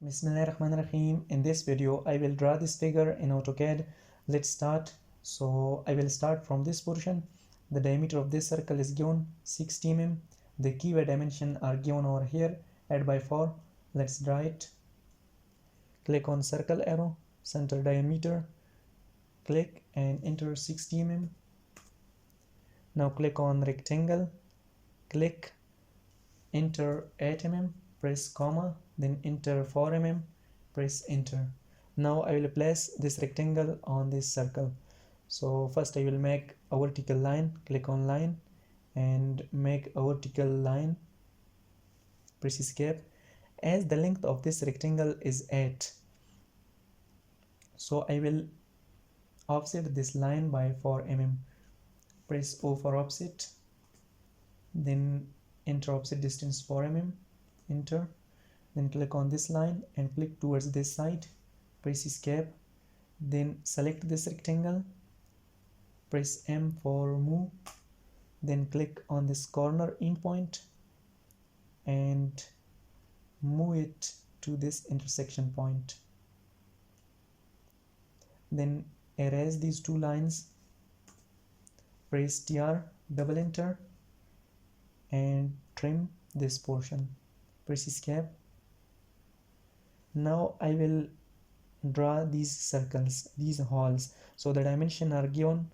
Bismillahirrahmanirrahim. In this video, I will draw this figure in AutoCAD. Let's start. So I will start from this portion. The diameter of this circle is given 60 mm. The keyway dimension are given over here. Add by 4. Let's draw it. Click on circle arrow, center diameter. Click and enter 60 mm. Now click on rectangle. Click, enter 8 mm. Press comma, then enter 4 mm, press enter. Now I will place this rectangle on this circle. So first I will make a vertical line. Click on line and make a vertical line, press escape. As the length of this rectangle is 8, so I will offset this line by 4 mm. Press O for offset, then enter offset distance 4 mm. Enter, then click on this line and click towards this side, press escape, then select this rectangle, press M for move, then click on this corner endpoint and move it to this intersection point. Then erase these two lines, press TR, double enter and trim this portion. Press escape. Now I will draw these circles, these holes. So the dimension are given.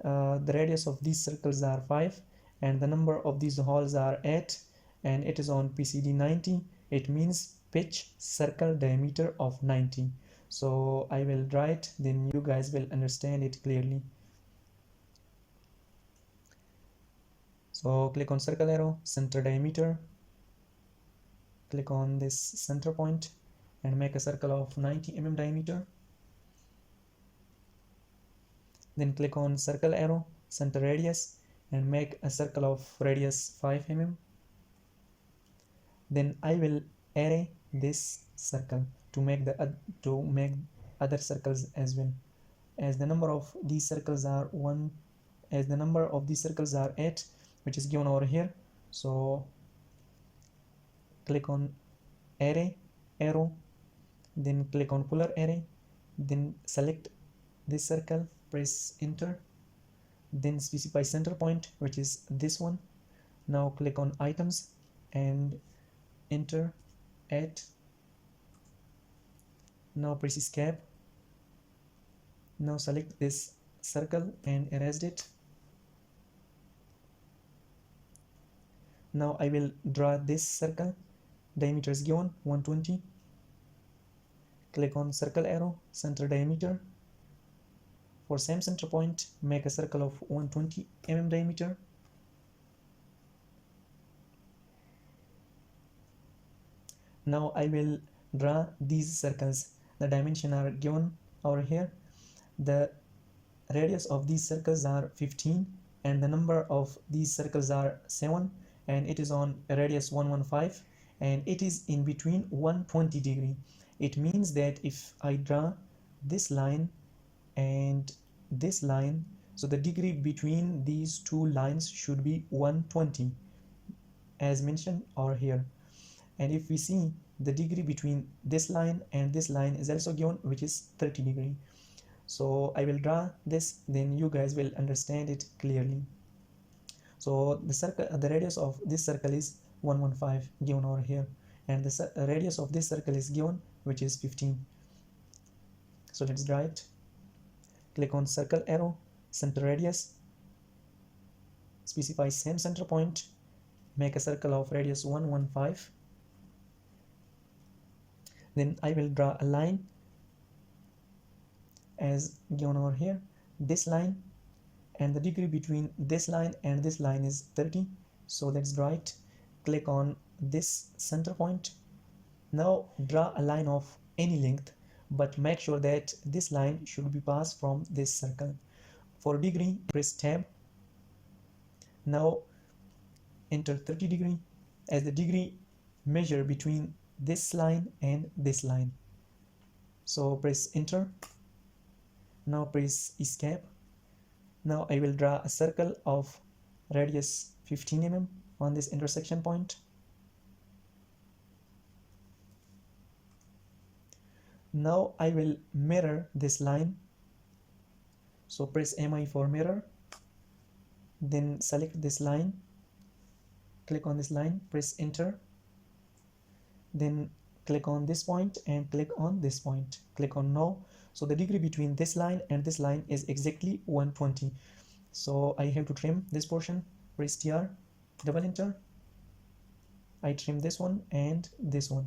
The radius of these circles are 5 and the number of these holes are 8 and it is on PCD 90. It means pitch circle diameter of 90. So I will draw it, then you guys will understand it clearly. So click on circle arrow, center diameter. Click on this center point and make a circle of 90 mm diameter. Then click on circle arrow, center radius and make a circle of radius 5 mm. Then I will array this circle to make other circles as well. As the number of these circles are 8, which is given over here. So click on array, arrow, then click on polar array, then select this circle, press enter, then specify center point, which is this one. Now click on items and enter 8. Now press escape. Now select this circle and erase it. Now I will draw this circle. Diameter is given 120. Click on circle arrow, center diameter. For same center point, make a circle of 120 mm diameter. Now I will draw these circles. The dimension are given over here. The radius of these circles are 15 and the number of these circles are 7 and it is on radius 115 and it is in between 120 degree. It means that if I draw this line and this line, so the degree between these two lines should be 120 as mentioned over here. And if we see, the degree between this line and this line is also given, which is 30 degree. So I will draw this, then you guys will understand it clearly. So the radius of this circle is 115 given over here and the radius of this circle is given, which is 15. So let's draw it. Click on circle arrow, center radius, specify same center point, make a circle of radius 115. Then I will draw a line as given over here, this line, and the degree between this line and this line is 30. So let's draw it. Click on this center point. Now draw a line of any length, but make sure that this line should be passed from this circle. For degree, press tab. Now enter 30 degree as the degree measure between this line and this line. So press enter. Now press escape. Now I will draw a circle of radius 15 mm on this intersection point. Now I will mirror this line, so press MI for mirror, then select this line, click on this line, press enter, then click on this point and click on this point, click on no. So the degree between this line and this line is exactly 120. So I have to trim this portion, press TR, double enter, I trim this one and this one,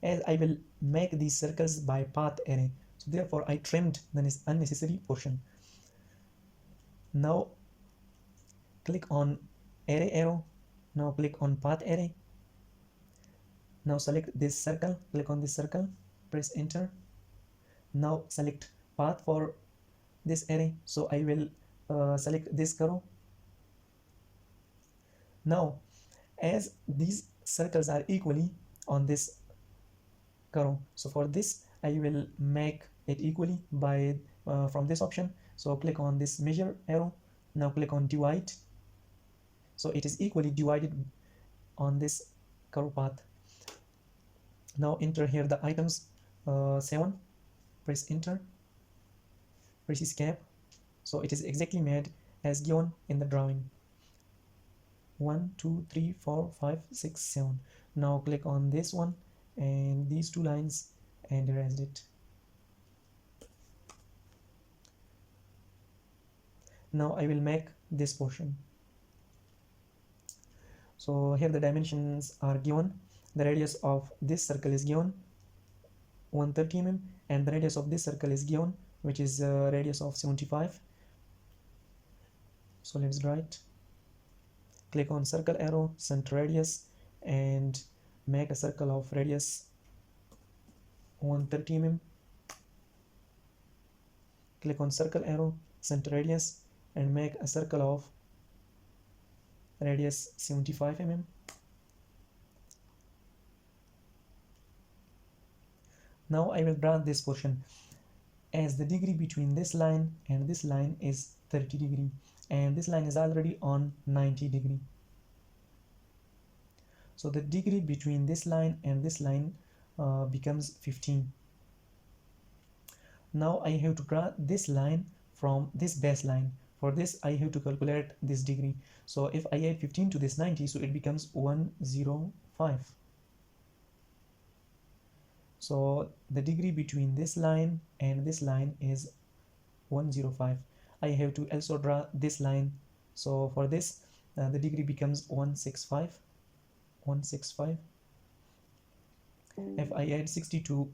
as I will make these circles by path array, so therefore I trimmed the unnecessary portion. Now click on array arrow, now click on path array, now select this circle, click on this circle, press enter, now select path for this array, so I will select this curve. Now as these circles are equally on this curve, so for this I will make it equally by from this option, so click on this measure arrow, now click on divide, so it is equally divided on this curve path. Now enter here the items 7, press enter, press escape, so it is exactly made as given in the drawing. 1 2 3 4 5 6 7. Now click on this one and these two lines and erase it. Now I will make this portion. So here the dimensions are given. The radius of this circle is given 130 mm and the radius of this circle is given, which is a radius of 75. So let's draw it. Click on circle arrow, center radius, and make a circle of radius 130 mm. Click on circle arrow, center radius, and make a circle of radius 75 mm. Now I will draw this portion, as the degree between this line and this line is 30 degree and this line is already on 90 degree. So the degree between this line and this line becomes 15. Now I have to draw this line from this baseline. For this I have to calculate this degree. So if I add 15 to this 90, so it becomes 105. So the degree between this line and this line is 105. I have to also draw this line. So for this the degree becomes 165. 165. If I add 60 to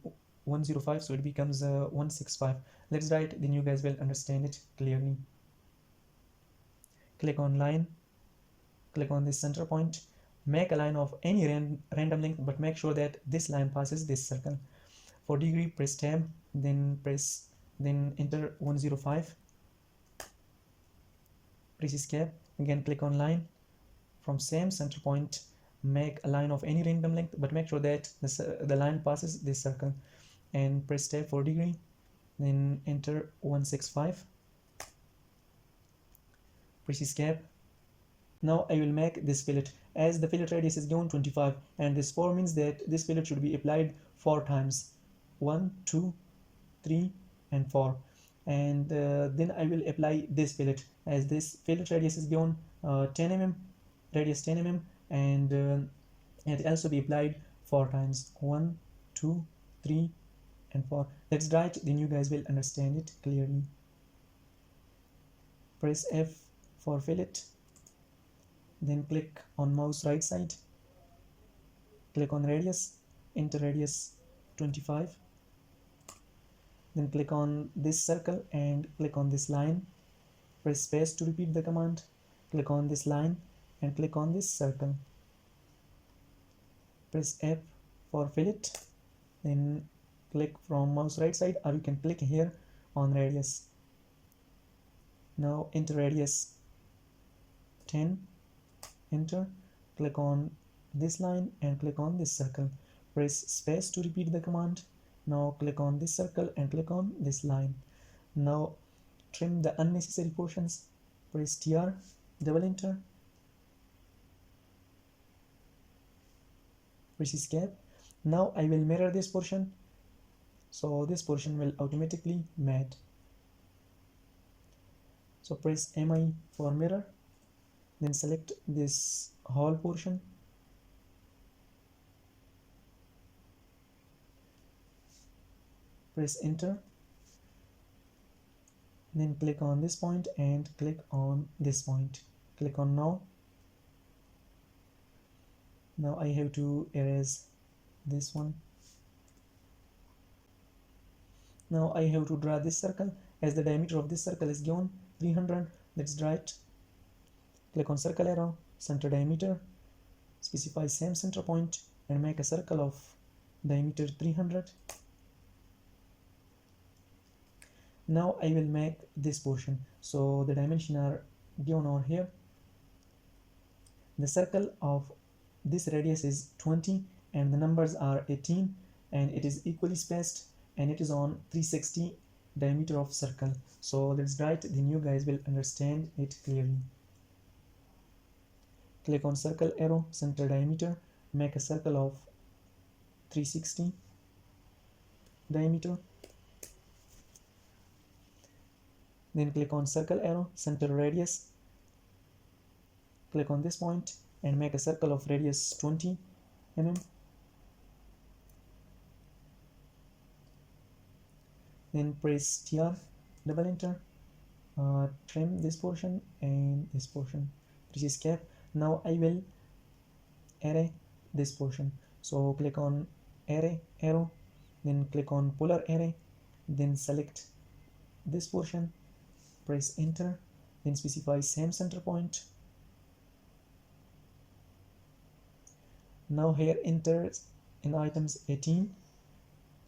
105, so it becomes 165. Let's write, then you guys will understand it clearly. Click on line, click on this center point, make a line of any random length, but make sure that this line passes this circle. For degree, press tab, then enter 105, press escape, again click on line, from same center point make a line of any random length, but make sure that the line passes this circle, and press tab for degree, then enter 165, press escape. Now I will make this fillet, as the fillet radius is given 25 and this 4 means that this fillet should be applied 4 times, 1 2 3 and 4, and then I will apply this fillet, as this fillet radius is given 10 mm, radius 10 mm, and it also be applied 4 times, 1 2 3 and 4. Let's draw it, then you guys will understand it clearly. Press F for fillet, then click on mouse right side, click on radius, enter radius 25, then click on this circle and click on this line, press space to repeat the command, click on this line and click on this circle, press F for fillet, then click from mouse right side, or you can click here on radius. Now enter radius 10, enter, click on this line and click on this circle, press space to repeat the command. Now click on this circle and click on this line. Now trim the unnecessary portions, press TR, double enter, press escape. Now I will mirror this portion, so this portion will automatically made. So press MI for mirror, then select this whole portion, press enter, then click on this point and click on this point, click on now. Now I have to erase this one. Now I have to draw this circle. As the diameter of this circle is given 300, let's draw it. Click on circle arrow, center diameter, specify same center point and make a circle of diameter 300. Now I will make this portion, so the dimensions are given over here. The circle of this radius is 20 and the numbers are 18 and it is equally spaced and it is on 360 diameter of circle. So let's draw it, then you guys will understand it clearly. Click on circle arrow, center diameter, make a circle of 360 diameter. Then click on circle arrow, center radius, click on this point and make a circle of radius 20 mm. Then press TR, double enter, trim this portion and this portion, press escape. Now I will array this portion, so click on array arrow, then click on polar array, then select this portion, press enter, then specify same center point. Now here enter in items 18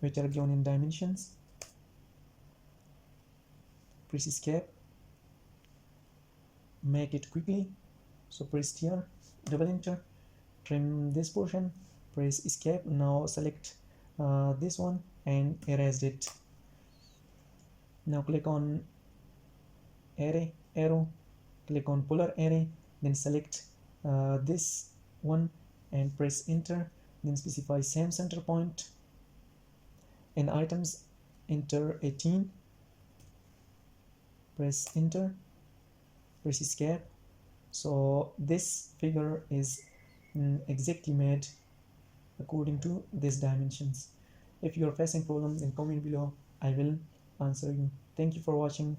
which are given in dimensions, press escape, make it quickly, so press TR, double enter, trim this portion, press escape. Now select this one and erase it. Now click on array arrow, click on polar array, then select this one and press enter, then specify same center point. In items enter 18, press enter, press escape. So this figure is exactly made according to these dimensions. If you are facing problems, then comment below, I will answer you. Thank you for watching.